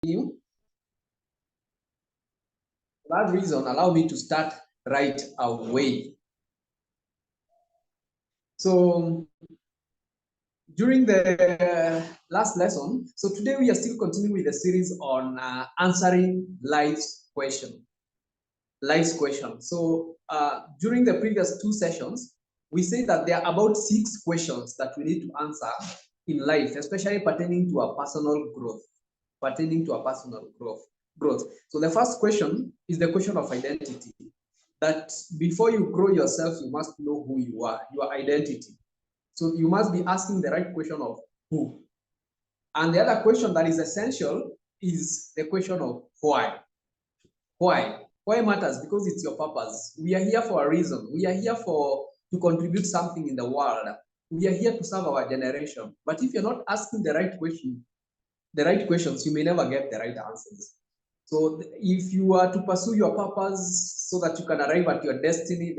For that reason, allow me to start right away. So during the last lesson, so today we are still continuing with the series on answering life's question. So during the previous two sessions, we say that there are about 6 questions that we need to answer in life, especially pertaining to our personal growth. So the first question is the question of identity. That before you grow yourself, you must know who you are, your identity. So you must be asking the right question of who. And the other question that is essential is the question of why. Why? Why matters? Because it's your purpose. We are here for a reason. We are here to contribute something in the world. We are here to serve our generation. But if you're not asking the right questions, you may never get the right answers. So if you are to pursue your purpose so that you can arrive at your destiny,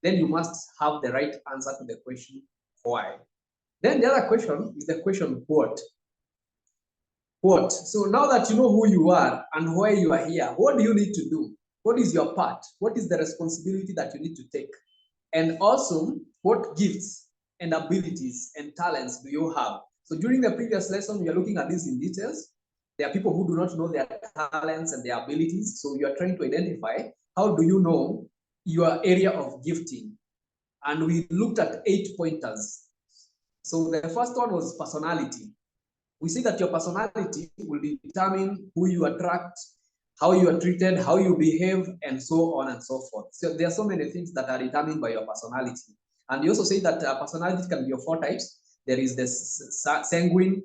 then you must have the right answer to the question why. Then the other question is the question what. What? So now that you know who you are and why you are here, what do you need to do? What is your part? What is the responsibility that you need to take? And also, what gifts and abilities and talents do you have? So during the previous lesson, we are looking at this in details. There are people who do not know their talents and their abilities. So you are trying to identify how do you know your area of gifting. And we looked at 8 pointers. So the first one was personality. We see that your personality will determine who you attract, how you are treated, how you behave, and so on and so forth. So there are so many things that are determined by your personality. And you also say that personality can be of 4 types. There is the sanguine,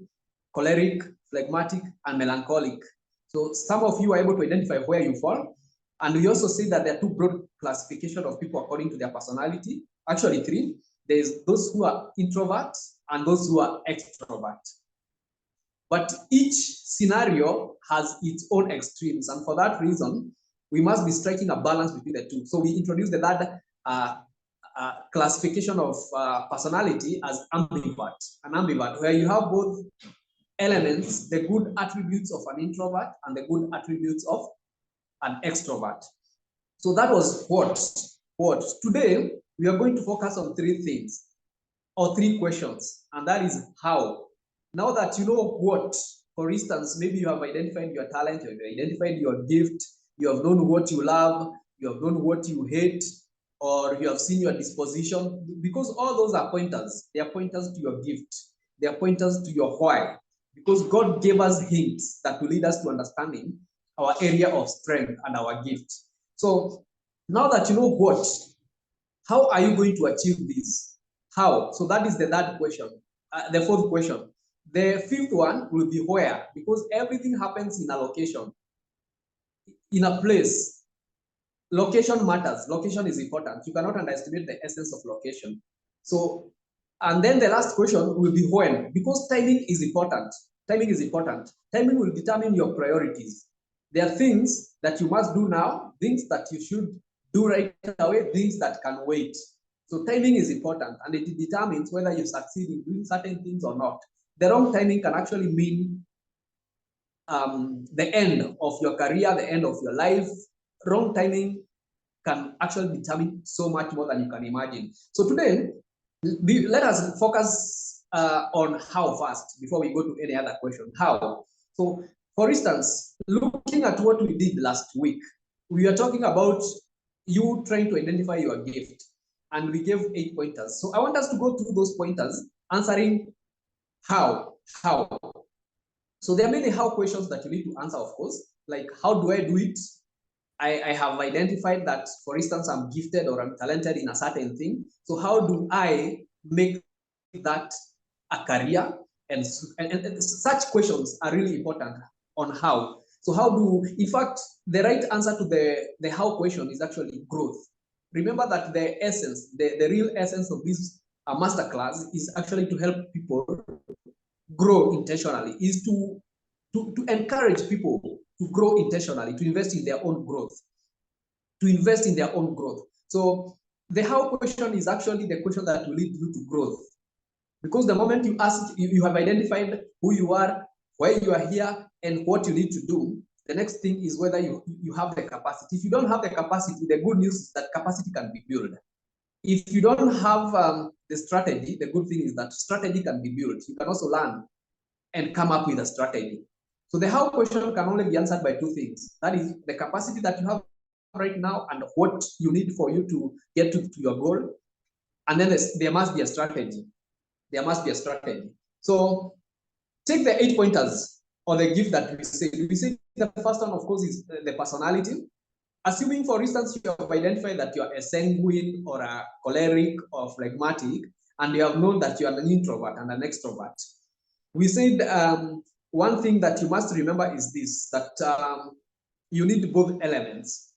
choleric, phlegmatic, and melancholic. So some of you are able to identify where you fall. And we also say that there are 2 broad classifications of people according to their personality. Actually 3. There's those who are introverts and those who are extroverts. But each scenario has its own extremes. And for that reason, we must be striking a balance between the two. So we introduced the third classification of personality as ambivert. An ambivert, where you have both elements, the good attributes of an introvert and the good attributes of an extrovert. So that was what. Today, we are going to focus on 3 things or 3 questions. And that is how. Now that you know what, for instance, maybe you have identified your talent, you have identified your gift, you have known what you love, you have known what you hate, or you have seen your disposition, because all those are pointers. They are pointers to your gift. They are pointers to your why. Because God gave us hints that will lead us to understanding our area of strength and our gift. So now that you know what, how are you going to achieve this? How? So that is the third question. The fourth question. The fifth one will be where, because everything happens in a location, in a place. Location matters. Location is important. You cannot underestimate the essence of location. So, and then the last question will be when, because timing is important. Timing is important. Timing will determine your priorities. There are things that you must do now, things that you should do right away, things that can wait. So timing is important, and it determines whether you succeed in doing certain things or not. The wrong timing can actually mean the end of your career, the end of your life. Wrong timing can actually determine so much more than you can imagine. So today, let us focus on how first before we go to any other question. How? So, for instance, looking at what we did last week, we are talking about you trying to identify your gift, and we gave 8 pointers. So I want us to go through those pointers, answering how. So there are many how questions that you need to answer, of course, like how do I do it? I have identified that, for instance, I'm gifted or I'm talented in a certain thing. So how do I make that a career? And such questions are really important on how. So how do, in fact, the right answer to the how question is actually growth. Remember that the essence, the real essence of this masterclass is actually to help people grow intentionally, is to encourage people to grow intentionally, to invest in their own growth, So the how question is actually the question that will lead you to growth. Because the moment you ask, you have identified who you are, why you are here, and what you need to do. The next thing is whether you have the capacity. If you don't have the capacity, the good news is that capacity can be built. If you don't have the strategy, the good thing is that strategy can be built. You can also learn and come up with a strategy. So the how question can only be answered by two things. That is the capacity that you have right now and what you need for you to get to your goal. And then there must be a strategy. There must be a strategy. So take the 8 pointers or the gift that we say. We say the first one, of course, is the personality. Assuming, for instance, you have identified that you are a sanguine or a choleric or phlegmatic, and you have known that you are an introvert and an extrovert. We said one thing that you must remember is this, that you need both elements.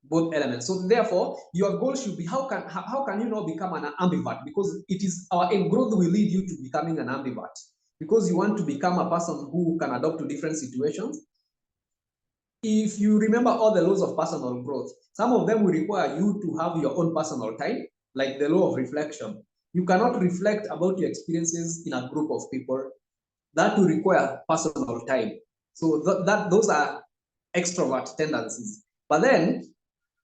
Both elements. So therefore, your goal should be how can you not become an ambivert? Because it is our aim. Growth will lead you to becoming an ambivert. Because you want to become a person who can adapt to different situations. If you remember all the laws of personal growth, some of them will require you to have your own personal time, like the law of reflection. You cannot reflect about your experiences in a group of people. That will require personal time. So those are extrovert tendencies. But then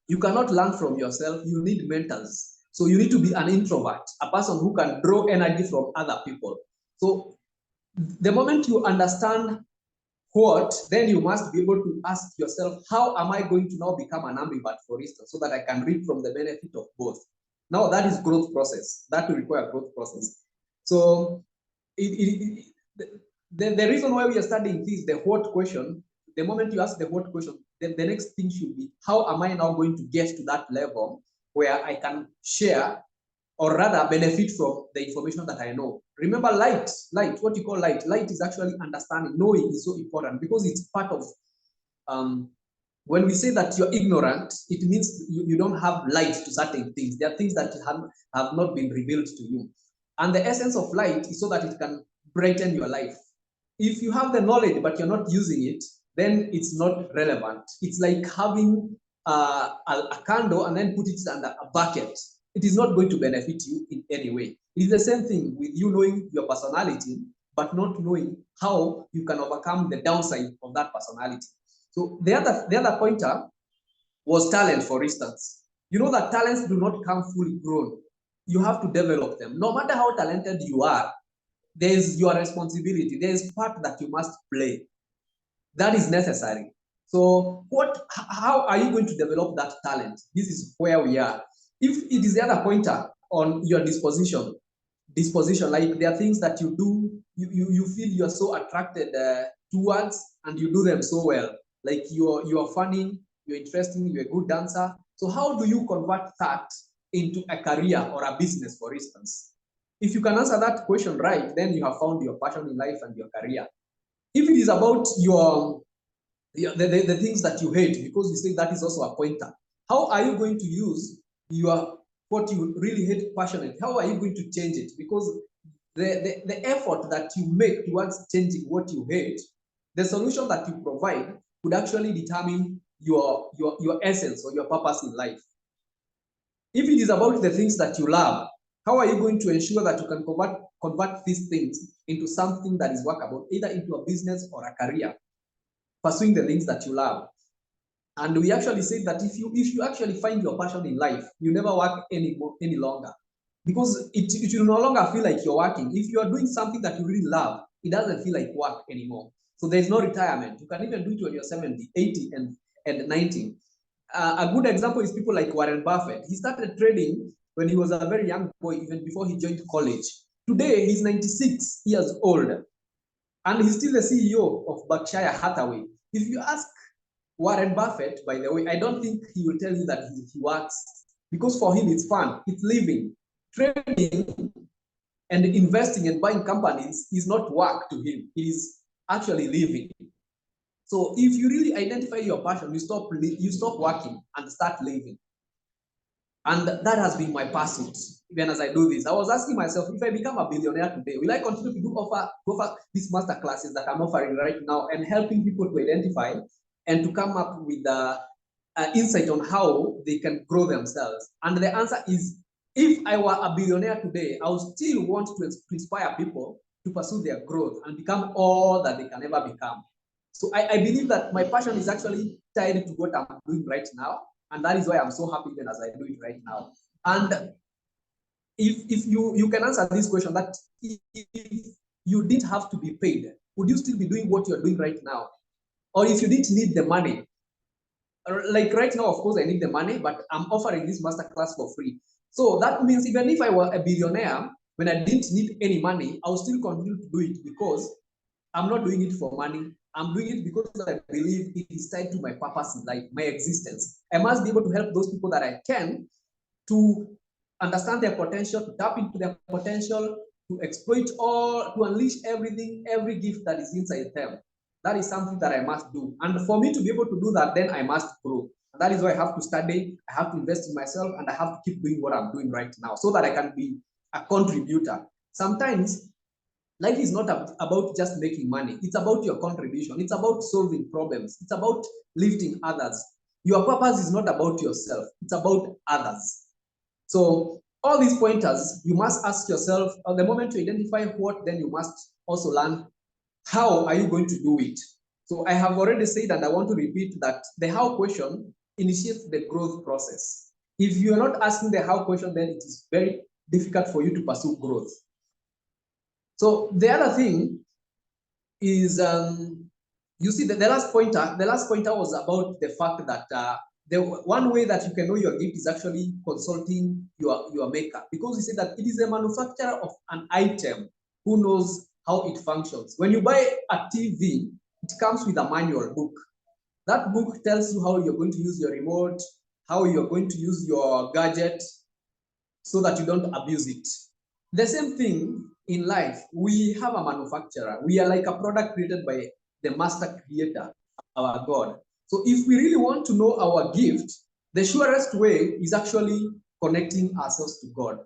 you cannot learn from yourself. You need mentors. So you need to be an introvert, a person who can draw energy from other people. So the moment you understand what, then you must be able to ask yourself, how am I going to now become an ambivert, for instance, so that I can reap from the benefit of both? Now that is growth process. That will require growth process. So the reason why we are studying this, the what question, the moment you ask the what question, then the next thing should be, how am I now going to get to that level where I can share or rather benefit from the information that I know? Remember, light, what you call light is actually understanding. Knowing is so important because it's part of, when we say that you're ignorant, it means you don't have light to certain things. There are things that have not been revealed to you. And the essence of light is so that it can brighten your life. If you have the knowledge, but you're not using it, then it's not relevant. It's like having a candle and then put it under a bucket. It is not going to benefit you in any way. It is the same thing with you knowing your personality, but not knowing how you can overcome the downside of that personality. So the other pointer was talent, for instance. You know that talents do not come fully grown. You have to develop them. No matter how talented you are, there is your responsibility. There is part that you must play. That is necessary. So how are you going to develop that talent? This is where we are. If it is the other pointer on your disposition, like there are things that you do, you feel you're so attracted towards, and you do them so well. Like you're funny, you're interesting, you're a good dancer. So how do you convert that into a career or a business, for instance? If you can answer that question right, then you have found your passion in life and your career. If it is about the things that you hate, because you say that is also a pointer, how are you going to use what you really hate passionate? How are you going to change it? Because the effort that you make towards changing what you hate, the solution that you provide could actually determine your essence or your purpose in life. If it is about the things that you love, how are you going to ensure that you can convert these things into something that is workable, either into a business or a career, pursuing the things that you love? And we actually say that if you actually find your passion in life, you never work any longer, because it will no longer feel like you're working. If you are doing something that you really love, it doesn't feel like work anymore. So there's no retirement. You can even do it when you're 70, 80, and 90. A good example is people like Warren Buffett. He started trading when he was a very young boy, even before he joined college. Today, he's 96 years old, and he's still the CEO of Berkshire Hathaway. If you ask Warren Buffett, by the way, I don't think he will tell you that he works, because for him it's fun, it's living. Trading and investing and buying companies is not work to him. It is actually living. So if you really identify your passion, you stop working and start living. And that has been my pursuit. Even as I do this, I was asking myself, if I become a billionaire today, will I continue to offer these master classes that I'm offering right now and helping people to identify and to come up with insight on how they can grow themselves? And the answer is, if I were a billionaire today, I would still want to inspire people to pursue their growth and become all that they can ever become. So I believe that my passion is actually tied to what I'm doing right now. And that is why I'm so happy even as I do it right now. And if you can answer this question, that if you didn't have to be paid, would you still be doing what you're doing right now? Or if you didn't need the money, like right now, of course, I need the money, but I'm offering this masterclass for free. So that means even if I were a billionaire, when I didn't need any money, I will still continue to do it because I'm not doing it for money. I'm doing it because I believe it is tied to my purpose in life, my existence. I must be able to help those people that I can to understand their potential, to tap into their potential, to exploit all, to unleash everything, every gift that is inside them. That is something that I must do. And for me to be able to do that, then I must grow. And that is why I have to study, I have to invest in myself, and I have to keep doing what I'm doing right now so that I can be a contributor. Sometimes life is not about just making money. It's about your contribution. It's about solving problems. It's about lifting others. Your purpose is not about yourself. It's about others. So all these pointers, you must ask yourself, at the moment to identify what, then you must also learn how are you going to do it. So I have already said, and I want to repeat that the how question initiates the growth process. If you are not asking the how question, then it is very difficult for you to pursue growth. So the other thing is, you see, the last pointer was about the fact that the one way that you can know your gift is actually consulting your maker, because you say that it is a manufacturer of an item who knows how it functions. When you buy a TV, it comes with a manual book. That book tells you how you're going to use your remote, how you're going to use your gadget so that you don't abuse it. The same thing in life. We have a manufacturer. We are like a product created by the master creator, our God. So if we really want to know our gift, the surest way is actually connecting ourselves to God.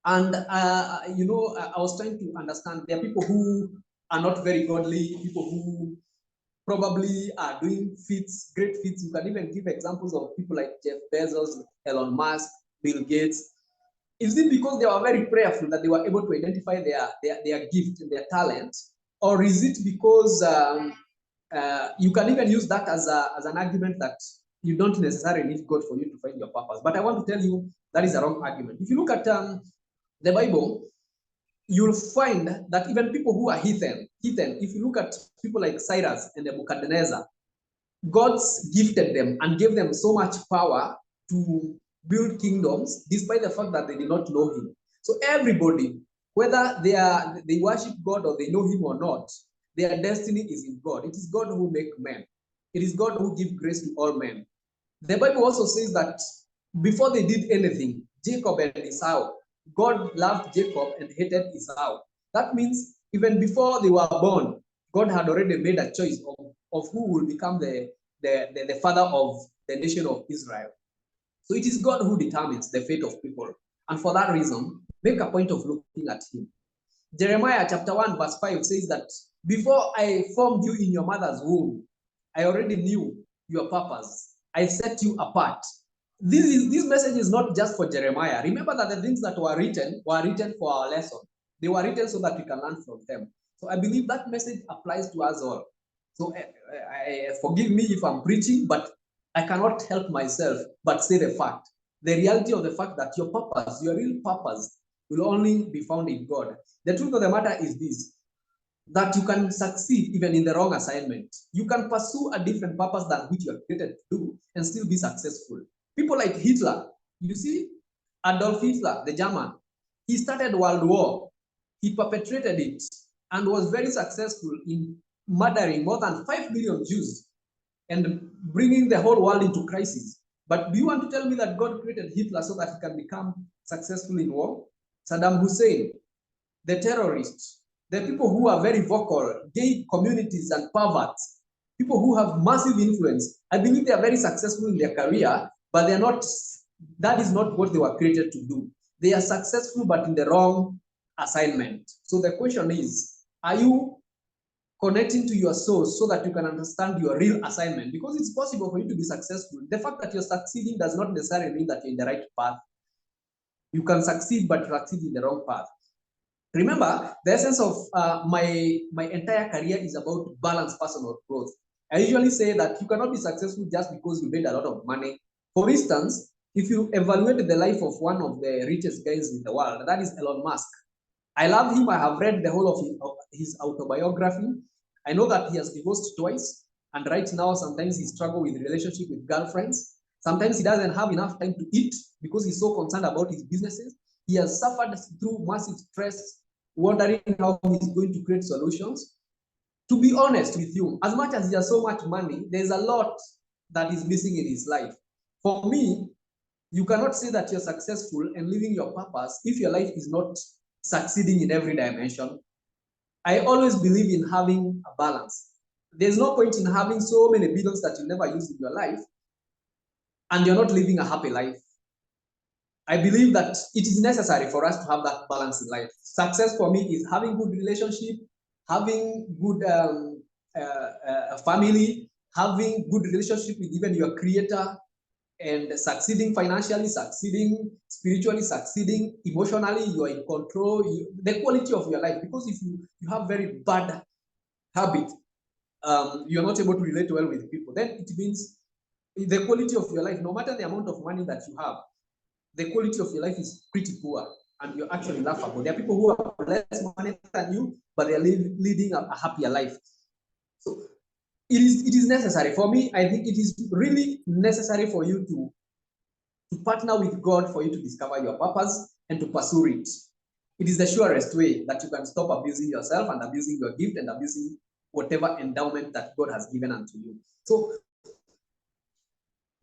And, I was trying to understand, there are people who are not very godly, people who probably are doing feats, great feats. You can even give examples of people like Jeff Bezos, Elon Musk, Bill Gates. Is it because they were very prayerful that they were able to identify their gift and their talent? Or is it because you can even use that as an argument that you don't necessarily need God for you to find your purpose? But I want to tell you that is a wrong argument. If you look at the Bible, you'll find that even people who are heathen, if you look at people like Cyrus and Nebuchadnezzar, God's gifted them and gave them so much power to build kingdoms, despite the fact that they did not know him. So everybody, whether they worship God or they know him or not, their destiny is in God. It is God who makes men. It is God who gives grace to all men. The Bible also says that before they did anything, Jacob and Esau, God loved Jacob and hated Esau. That means even before they were born, God had already made a choice of who will become the father of the nation of Israel. So it is God who determines the fate of people. And for that reason, make a point of looking at him. Jeremiah chapter 1 verse 5 says that before I formed you in your mother's womb, I already knew your purpose. I set you apart. This message is not just for Jeremiah. Remember that the things that were written for our lesson. They were written so that we can learn from them. So I believe that message applies to us all. So forgive me if I'm preaching, but I cannot help myself but say the fact. The reality of the fact that your purpose, your real purpose, will only be found in God. The truth of the matter is this, that you can succeed even in the wrong assignment. You can pursue a different purpose than which you are created to do and still be successful. People like Hitler, you see, Adolf Hitler, the German, he started World War. He perpetrated it and was very successful in murdering more than 5 million Jews and bringing the whole world into crisis. But do you want to tell me that God created Hitler so that he can become successful in war? Saddam Hussein, the terrorists, the people who are very vocal, gay communities and perverts, people who have massive influence, I believe they are very successful in their career, but they are not, that is not what they were created to do. They are successful, but in the wrong assignment. So the question is, are you connecting to your source so that you can understand your real assignment? Because it's possible for you to be successful. The fact that you're succeeding does not necessarily mean that you're in the right path. You can succeed, but succeed in the wrong path. Remember, the essence of my entire career is about balanced personal growth. I usually say that you cannot be successful just because you made a lot of money. For instance, if you evaluate the life of one of the richest guys in the world, that is Elon Musk. I love him. I have read the whole of his autobiography. I know that he has divorced twice, and right now sometimes he struggles with relationship with girlfriends. Sometimes he doesn't have enough time to eat because he's so concerned about his businesses. He has suffered through massive stress, wondering how he's going to create solutions. To be honest with you, as much as he has so much money, there's a lot that is missing in his life. For me, you cannot say that you're successful and living your purpose if your life is not succeeding in every dimension. I always believe in having a balance. There's no point in having so many billions that you never use in your life and you're not living a happy life. I believe that it is necessary for us to have that balance in life. Success for me is having good relationship, having good family, having good relationship with even your creator, and succeeding financially, succeeding spiritually, succeeding emotionally. You are in control. The quality of your life, because if you have very bad habit, you're not able to relate well with people, then it means the quality of your life, no matter the amount of money that you have, the quality of your life is pretty poor, and you're actually laughable. There are people who have less money than you, but they're leading a happier life. So it is necessary. For me, I think it is really necessary for you to partner with God, for you to discover your purpose and to pursue it. It is the surest way that you can stop abusing yourself and abusing your gift and abusing whatever endowment that God has given unto you. So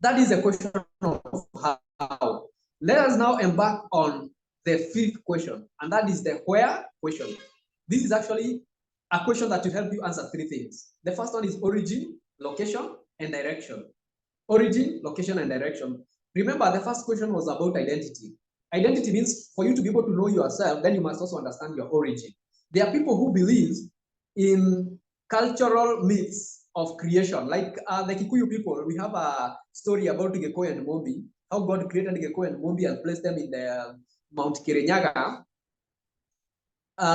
that is a question of how. Let us now embark on the fifth question, and that is the where question. This is actually a question that will help you answer three things. The first one is origin, location, and direction. Origin, location, and direction. Remember, the first question was about identity. Identity means for you to be able to know yourself, then you must also understand your origin. There are people who believe in cultural myths of creation, like the Kikuyu people. We have a story about Geko and Mombi, how God created Geko and Mombi and placed them in the Mount Kirinyaga.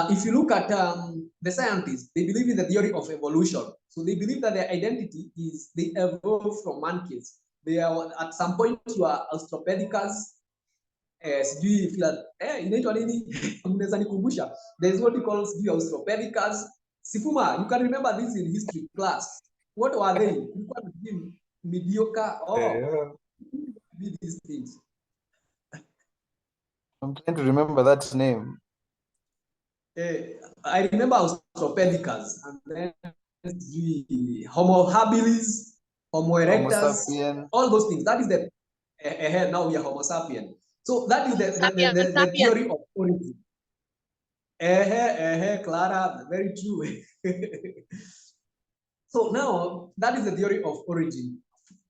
If you look at the scientists, they believe in the theory of evolution. So they believe that their identity is they evolved from monkeys. They are at some point you are Australopithecus. Inaitwa nini? Mnaweza nikumbusha. There is what we call Australopithecus. Sifuma, you can remember this in history class. What were they? Mediocre. Oh, yeah. These things. I'm trying to remember that name. I remember Australopithecus, and then the Homo habilis, Homo erectus, all those things. That is the now we are Homo sapien. So that is the theory of origin. Clara, very true. So now that is the theory of origin.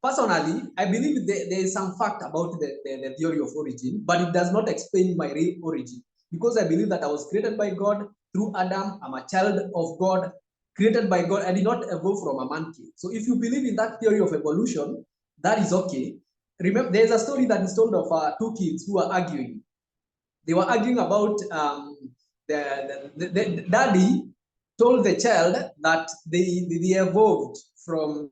Personally, I believe there is some fact about the theory of origin, but it does not explain my real origin. Because I believe that I was created by God through Adam. I'm a child of God, created by God. I did not evolve from a monkey. So if you believe in that theory of evolution, that is okay. Remember, there's a story that is told of two kids who are arguing. They were arguing about the daddy told the child that they evolved from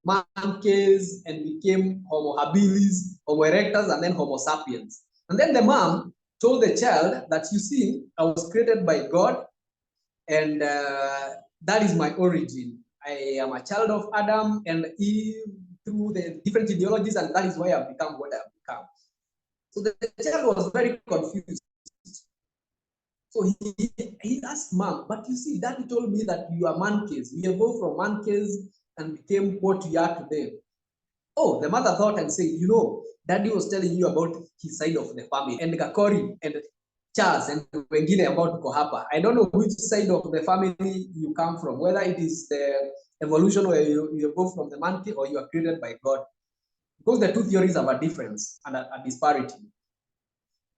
monkeys and became Homo habilis, Homo erectus, and then Homo sapiens. And then the mom told the child that, you see, I was created by God, and that is my origin. I am a child of Adam and Eve through the different ideologies, and that is why I've become what I've become. So the child was very confused. So he asked mom, but you see, daddy told me that you are monkeys. We evolved from monkeys and became what we are today. Oh, the mother thought and said, you know, daddy was telling you about his side of the family, and Gakori and Charles and wengine about Kohapa. I don't know which side of the family you come from, whether it is the evolution where you evolve from the monkey or you are created by God. Because the two theories have a difference and a disparity.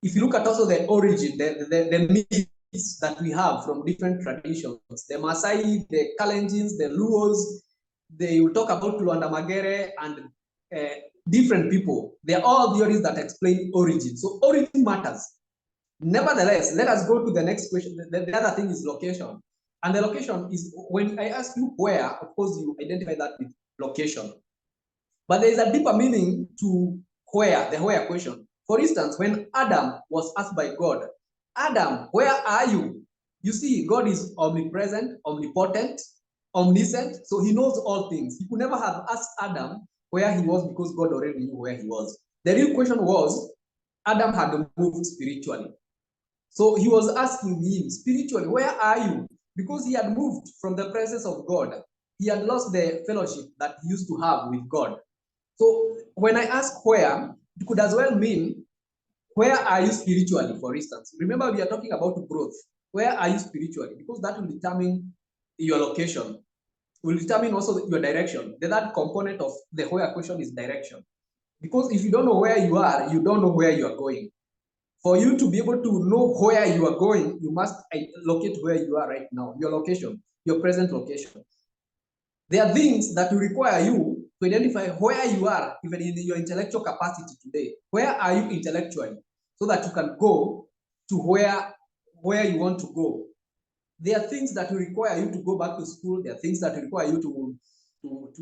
If you look at also the origin, the myths that we have from different traditions, the Maasai, the Kalenjins, the Luos, they will talk about Luanda Magere and different people. They are all theories that explain origin. So origin matters. Nevertheless, let us go to the next question. The other thing is location. And the location is when I ask you where, of course, you identify that with location. But there is a deeper meaning to where, the where question. For instance, when Adam was asked by God, Adam, where are you? You see, God is omnipresent, omnipotent, omniscient, so he knows all things. He could never have asked Adam where he was because God already knew where he was. The real question was, Adam had moved spiritually. So he was asking him spiritually, where are you? Because he had moved from the presence of God. He had lost the fellowship that he used to have with God. So when I ask where, it could as well mean, where are you spiritually, for instance? Remember, we are talking about growth. Where are you spiritually? Because that will determine your location, will determine also your direction. The third component of the where question is direction. Because if you don't know where you are, you don't know where you are going. For you to be able to know where you are going, you must locate where you are right now, your location, your present location. There are things that will require you to identify where you are, even in your intellectual capacity today. Where are you intellectually? So that you can go to where you want to go. There are things that will require you to go back to school. There are things that require you to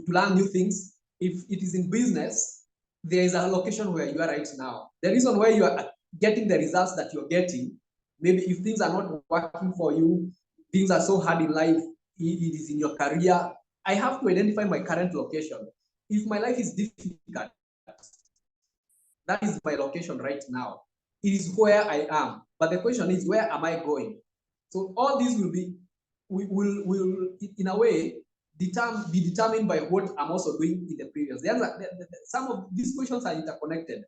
learn new things. If it is in business, there is a location where you are right now. The reason why you are getting the results that you're getting, maybe if things are not working for you, things are so hard in life, it is in your career, I have to identify my current location. If my life is difficult, that is my location right now. It is where I am. But the question is, where am I going? So all these will in a way be determined by what I'm also doing in the previous. Some of these questions are interconnected.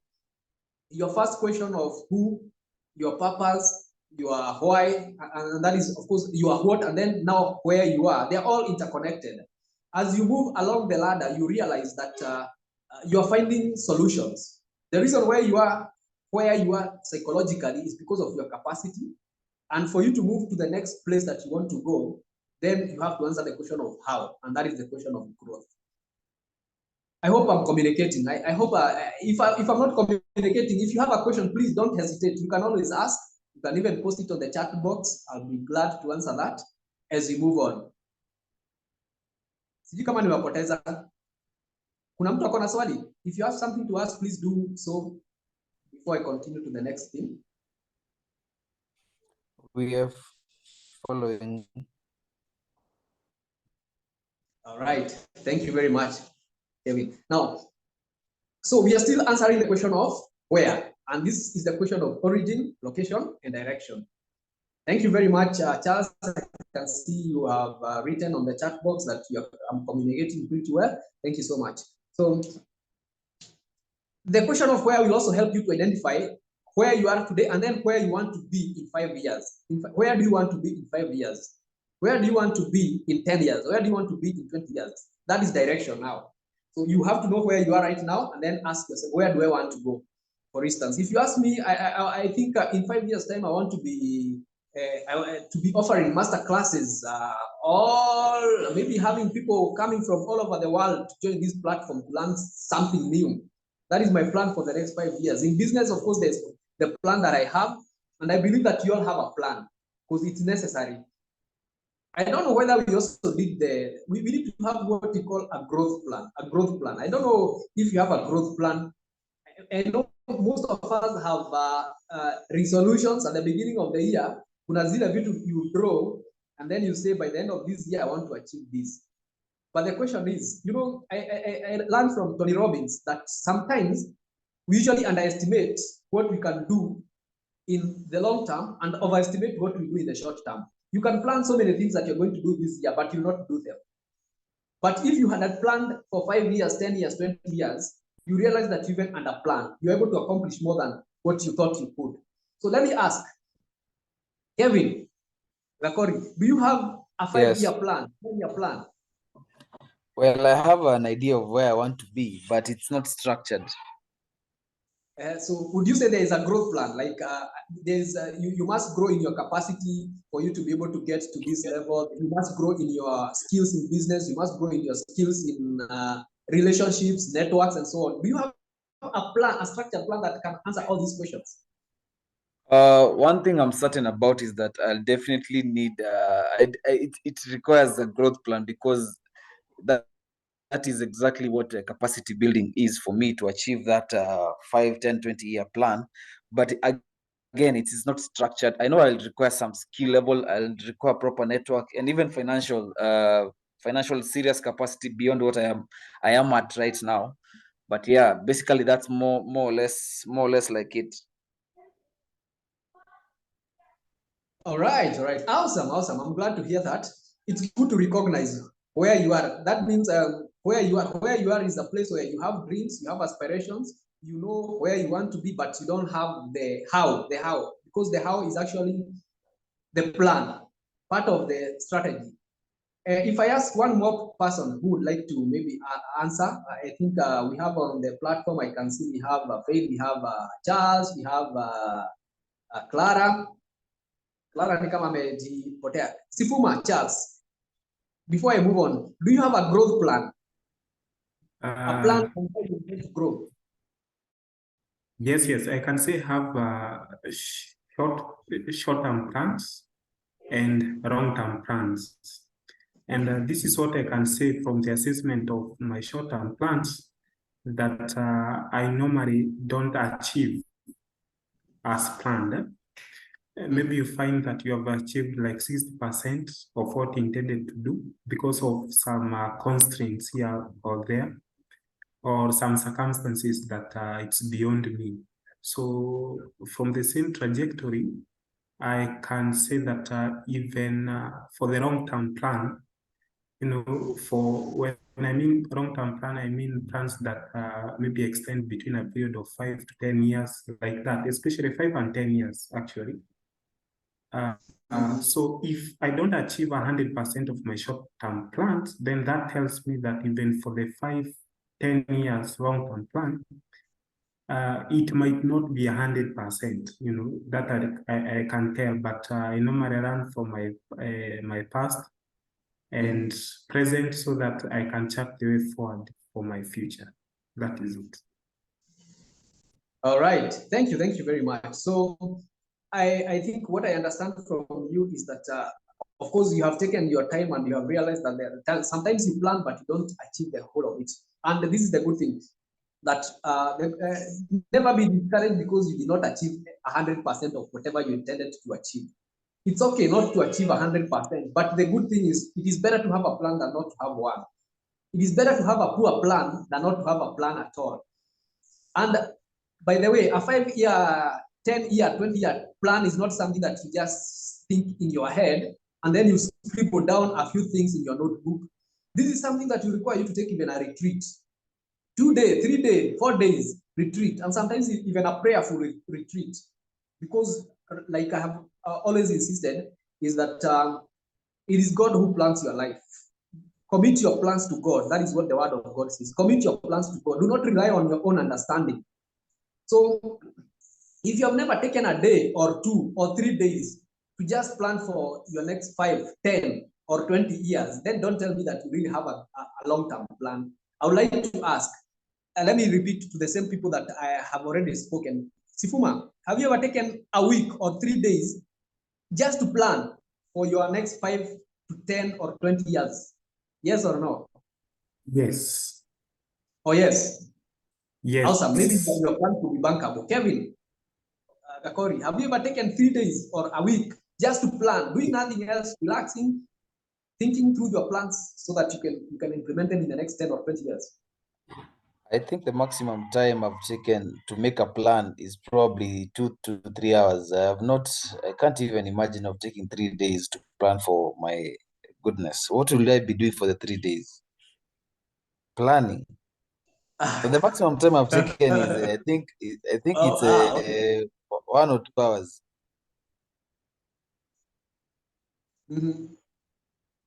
Your first question of who, your purpose, your why, and that is, of course, your what, and then now where you are. They're all interconnected. As you move along the ladder, you realize that you're finding solutions. The reason where you are psychologically is because of your capacity. And for you to move to the next place that you want to go, then you have to answer the question of how, and that is the question of growth. I hope I'm communicating. I hope if I'm not communicating, if you have a question, please don't hesitate. You can always ask. You can even post it on the chat box. I'll be glad to answer that as we move on. Sijui kama niwapoteza. Kuna mtu ako na swali? If you have something to ask, please do so before I continue to the next thing. We are following. All right. Thank you very much, Kevin. Now, so we are still answering the question of where, and this is the question of origin, location, and direction. Thank you very much, Charles. I can see you have written on the chat box that I'm communicating pretty well. Thank you so much. So the question of where will also help you to identify where you are today and then where you want to be in 5 years. Where do you want to be in 5 years? Where do you want to be in 10 years? Where do you want to be in 20 years? That is direction now. So you have to know where you are right now and then ask yourself, where do I want to go? For instance, if you ask me, I think in 5 years' time, I want to be offering master classes, all maybe having people coming from all over the world to join this platform to learn something new. That is my plan for the next 5 years. In business, of course, there's the plan that I have, and I believe that you all have a plan because it's necessary. I don't know whether we also did we need to have what we call a growth plan. A growth plan. I don't know if you have a growth plan. I know most of us have resolutions at the beginning of the year. Kuna zile vitu you draw, and then you say, by the end of this year, I want to achieve this. But the question is, I learned from Tony Robbins that sometimes we usually underestimate what we can do in the long term and overestimate what we do in the short term. You can plan so many things that you're going to do this year, but you'll not do them. But if you had planned for 5 years, 10 years, 20 years, you realize that you even underplanned. You're able to accomplish more than what you thought you could. So let me ask, Kevin, do you have a 5-year plan, 10-year plan? Well, I have an idea of where I want to be, but it's not structured. So would you say there is a growth plan? Like you must grow in your capacity for you to be able to get to this level. You must grow in your skills in business. You must grow in your skills in relationships, networks, and so on. Do you have a plan, a structured plan that can answer all these questions? One thing I'm certain about is that I'll definitely need. It requires a growth plan, because that is exactly what capacity building is for me, to achieve that 5, 10, 20-year plan. But again, it is not structured. I know I'll require some skill level, I'll require proper network, and even financial serious capacity beyond what I am at right now. But yeah, basically that's more or less like it. All right, all right. Awesome, awesome. I'm glad to hear that. It's good to recognize where you are. That means where you are is a place where you have dreams, you have aspirations, you know where you want to be, but you don't have the how, because the how is actually the plan, part of the strategy. If I ask one more person who would like to maybe answer, I think we have on the platform, I can see we have Faith, we have Charles, we have Clara. Clara ni kama amejipotea. Sifuma, Charles, before I move on, do you have a growth plan? A plan on how you want to grow? Yes, I can say have short-term plans and long-term plans. And this is what I can say from the assessment of my short-term plans, that I normally don't achieve as planned. Maybe you find that you have achieved like 60% of what you intended to do because of some constraints here or there, or some circumstances that it's beyond me. So from the same trajectory, I can say that even for the long-term plan, for when I mean long-term plan, I mean plans that maybe extend between a period of 5 to 10 years, like that, especially 5 and 10 years, actually. So if I don't achieve 100% of my short-term plans, then that tells me that even for the 5, 10 years long-term plan, it might not be 100%, that I can tell, but I normally run for my past and present so that I can chart the way forward for my future. That is it. All right, thank you very much. So I think what I understand from you is that, of course, you have taken your time and you have realized that sometimes you plan, but you don't achieve the whole of it. And this is the good thing, that never be discouraged because you did not achieve 100% of whatever you intended to achieve. It's okay not to achieve 100%, but the good thing is it is better to have a plan than not to have one. It is better to have a poor plan than not to have a plan at all. And by the way, a 5-year, 10-year, 20-year plan is not something that you just think in your head and then you scribble down a few things in your notebook. This is something that will require you to take even a retreat. 2 days, 3 days, 4 days retreat, and sometimes even a prayerful retreat. Because like I have always insisted, is that it is God who plans your life. Commit your plans to God. That is what the word of God says. Commit your plans to God. Do not rely on your own understanding. So if you have never taken a day or 2 or 3 days to just plan for your next 5, 10, or 20 years, then don't tell me that you really have a long-term plan. I would like to ask, let me repeat to the same people that I have already spoken. Sifuma, have you ever taken a week or 3 days just to plan for your next 5 to 10 or 20 years? Yes or no? Yes. Oh, yes. Yes. Awesome. Maybe your plan could be bankable. Kevin, Gakori, have you ever taken 3 days or a week just to plan, doing nothing else, relaxing, thinking through your plans so that you can implement them in the next 10 or 20 years? I think the maximum time I've taken to make a plan is probably 2 to 3 hours. I can't even imagine of taking 3 days to plan for my goodness. What will I be doing for the 3 days? Planning. So the maximum time I've taken is, I think it's okay. 1 or 2 hours.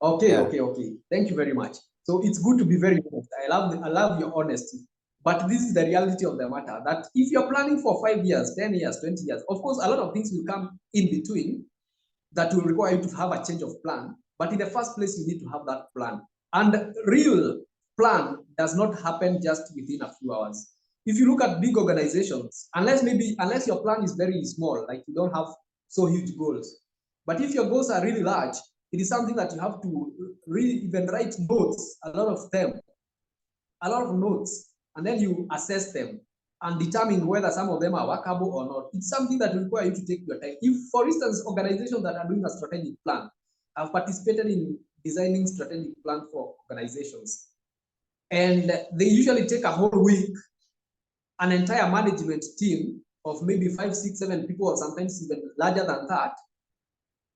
Okay, Yeah. okay. Thank you very much. So it's good to be very honest. I love your honesty. But this is the reality of the matter, that if you're planning for 5 years, 10 years, 20 years, of course, a lot of things will come in between that will require you to have a change of plan. But in the first place, you need to have that plan. And real plan does not happen just within a few hours. if you look at big organizations, unless your plan is very small, like you don't have so huge goals. But if your goals are really large, it is something that you have to really even write notes, a lot of notes, and then you assess them and determine whether some of them are workable or not. It's something that requires you to take your time. If, for instance, organizations that are doing a strategic plan, I've participated in designing strategic plan for organizations, and they usually take a whole week, an entire management team of maybe 5, 6, 7 people, or sometimes even larger than that,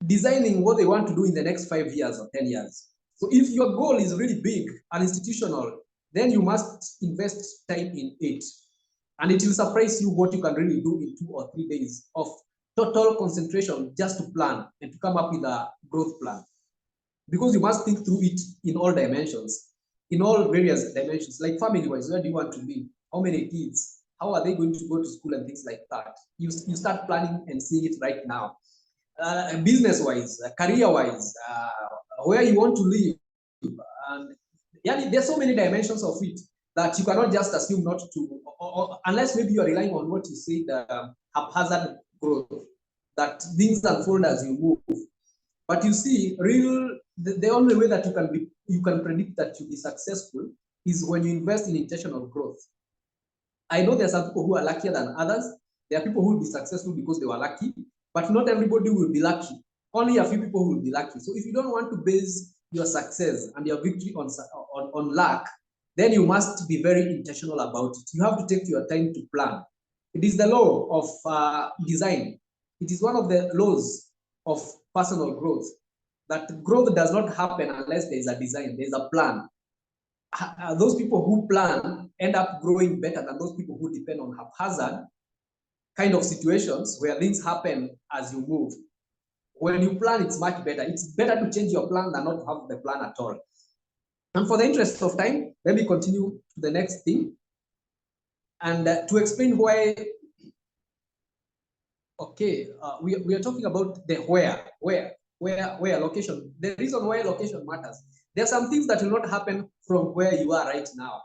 designing what they want to do in the next 5 years or 10 years. So if your goal is really big and institutional, then you must invest time in it. And it will surprise you what you can really do in 2 or 3 days of total concentration just to plan and to come up with a growth plan. Because you must think through it in all dimensions, in all various dimensions, like family-wise, where do you want to live? How many kids? How are they going to go to school and things like that? You start planning and seeing it right now. Business-wise, career-wise, where you want to live. And yeah, there's so many dimensions of it that you cannot just assume not to, unless maybe you're relying on what you say, the haphazard growth, that things unfold as you move. But you see, the only way that you can predict that you'll be successful is when you invest in intentional growth. I know there are some people who are luckier than others. There are people who will be successful because they were lucky, but not everybody will be lucky. Only a few people will be lucky. So if you don't want to base your success and your victory on luck, then you must be very intentional about it. You have to take your time to plan. It is the law of design. It is one of the laws of personal growth, that growth does not happen unless there is a design, there is a plan. Those people who plan end up growing better than those people who depend on haphazard kind of situations where things happen as you move. When you plan, it's much better. It's better to change your plan than not to have the plan at all. And for the interest of time, let me continue to the next thing. And to explain why, okay, we are talking about the where location. The reason why location matters. There are some things that will not happen from where you are right now.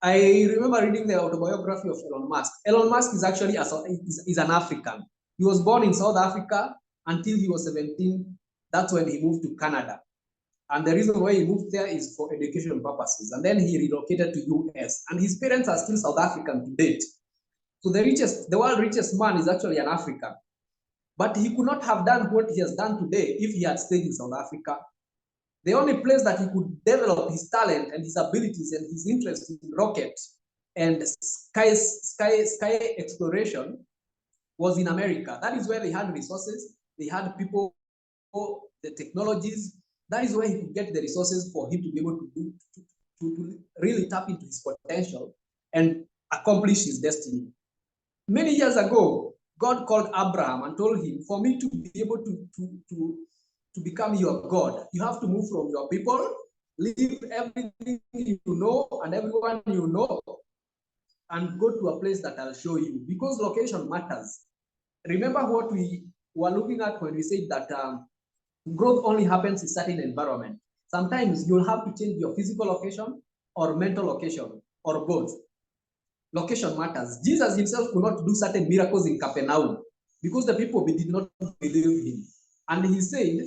I remember reading the autobiography of Elon Musk. Elon Musk is actually is an African. He was born in South Africa until he was 17. That's when he moved to Canada. And the reason why he moved there is for education purposes. And then he relocated to US. And his parents are still South African to date. So the world's richest man is actually an African. But he could not have done what he has done today if he had stayed in South Africa. The only place that he could develop his talent and his abilities and his interest in rocket and sky exploration was in America. That is where they had resources, they had people, the technologies. That is where he could get the resources for him to be able to really tap into his potential and accomplish his destiny. Many years ago, God called Abraham and told him, for me to be able to become your God, you have to move from your people, leave everything you know and everyone you know, and go to a place that I'll show you, because location matters. Remember what we were looking at when we said that growth only happens in certain environment. Sometimes you'll have to change your physical location or mental location or both. Location matters. Jesus himself could not do certain miracles in Capernaum because the people did not believe him. And he said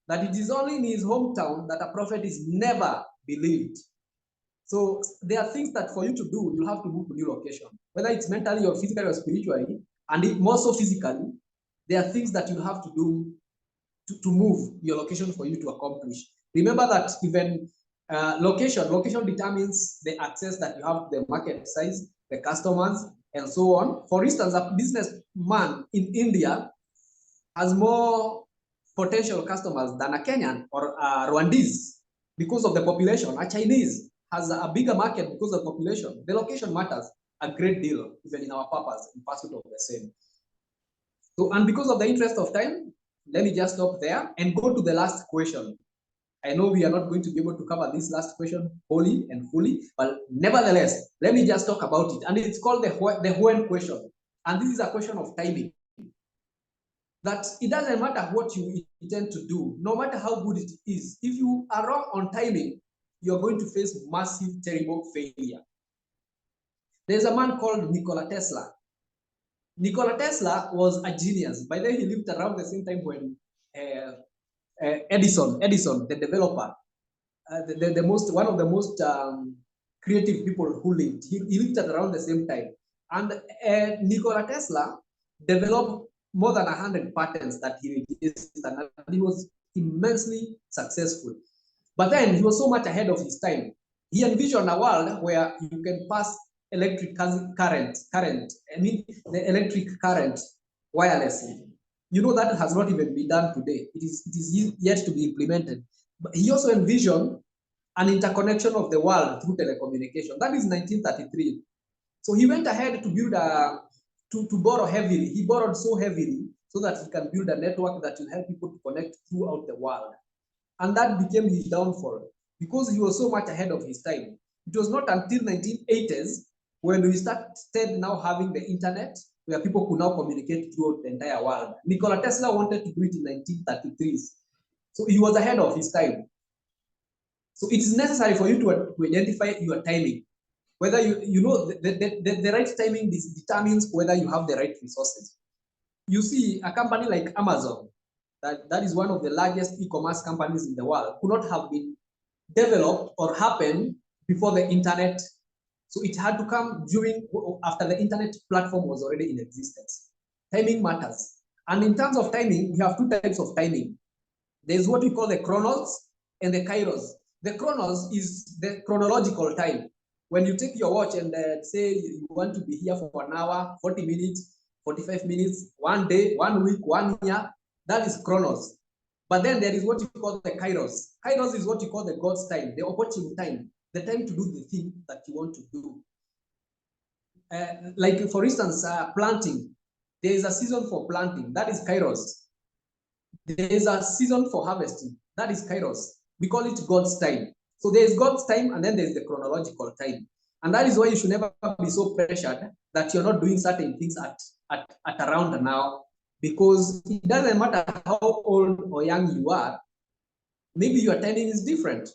that it is only in his hometown that a prophet is never believed. So there are things that for you to do, you have to move to new location, whether it's mentally or physically or spiritually, and more so physically. There are things that you have to do to move your location for you to accomplish. Remember that even location determines the access that you have to the market size, the customers, and so on. For instance, a businessman in India has more potential customers than a Kenyan or a Rwandese because of the population. A Chinese has a bigger market because of population. The location matters a great deal, even in our purpose, in pursuit of the same. So, and because of the interest of time, let me just stop there and go to the last question. I know we are not going to be able to cover this last question wholly and fully, but nevertheless, let me just talk about it. And it's called the when question. And this is a question of timing. That it doesn't matter what you intend to do, no matter how good it is. If you are wrong on timing, you're going to face massive, terrible failure. There's a man called Nikola Tesla. Nikola Tesla was a genius. By then, he lived around the same time when Edison, the developer, one of the most creative people who lived. He lived at around the same time. And Nikola Tesla developed more than 100 patents that he registered, and he was immensely successful. But then he was so much ahead of his time. He envisioned a world where you can pass electric current, the electric current wirelessly. You know, that has not even been done today. It is yet to be implemented. But he also envisioned an interconnection of the world through telecommunication. That is 1933. So he went ahead to build to borrow heavily. He borrowed so heavily so that he can build a network that will help people to connect throughout the world. And that became his downfall because he was so much ahead of his time. It was not until 1980s when we started now having the internet where people could now communicate throughout the entire world. Nikola Tesla wanted to do it in 1933. So he was ahead of his time. So it is necessary for you to identify your timing. Whether you know the right timing determines whether you have the right resources. You see, a company like Amazon, that is one of the largest e-commerce companies in the world, could not have been developed or happened before the internet. So it had to come after the internet platform was already in existence. Timing matters. And in terms of timing, we have two types of timing. There's what we call the chronos and the kairos. The chronos is the chronological time. When you take your watch and say you want to be here for an hour, 40 minutes, 45 minutes, 1 day, 1 week, 1 year, that is chronos. But then there is what you call the kairos. Kairos is what you call the God's time, the opportune time, the time to do the thing that you want to do. Like for instance, planting. There is a season for planting, that is kairos. There is a season for harvesting, that is kairos. We call it God's time. So there is God's time and then there is the chronological time. And that is why you should never be so pressured that you're not doing certain things at around now, because it doesn't matter how old or young you are, maybe your timing is different.